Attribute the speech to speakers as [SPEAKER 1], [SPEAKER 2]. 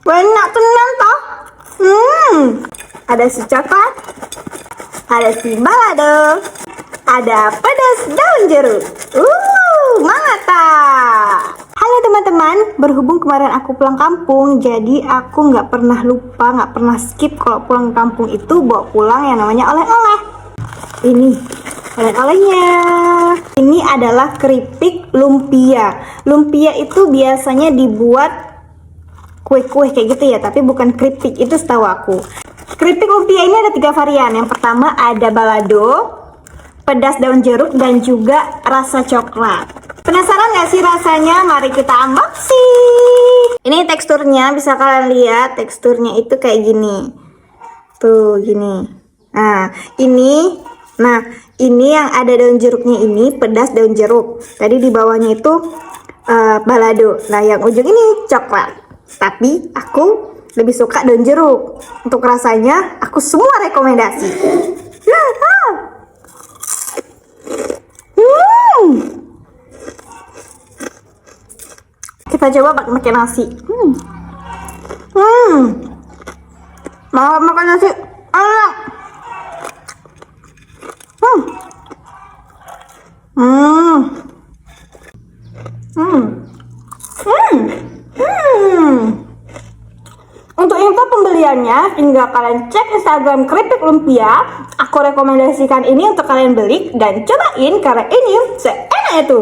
[SPEAKER 1] Banyak tenan toh. Ada si coklat, ada si balado, ada pedas daun jeruk. Mantap. Halo teman-teman, berhubung kemarin aku pulang kampung, jadi aku nggak pernah lupa, nggak pernah skip kalau pulang kampung itu bawa pulang yang namanya oleh-oleh. Ini oleh-olehnya. Ini adalah keripik lumpia. Lumpia itu biasanya dibuat kue-kue kayak gitu ya, tapi bukan keripik, itu setahu aku. Keripik lumpia ini ada 3 varian. Yang pertama ada balado, pedas daun jeruk, dan juga rasa coklat. Penasaran gak sih rasanya? Mari kita unboxing. Ini teksturnya, bisa kalian lihat teksturnya itu kayak gini. Tuh, gini. Nah, ini yang ada daun jeruknya ini pedas daun jeruk. Tadi di bawahnya itu balado. Nah, yang ujung ini coklat. Tapi aku lebih suka daun jeruk. Untuk rasanya, aku semua rekomendasi. Kita coba pakai nasi. Mau makan nasi? Untuk info pembeliannya, tinggal kalian cek Instagram keripik lumpia. Aku rekomendasikan ini untuk kalian beli dan cobain karena ini seenak itu.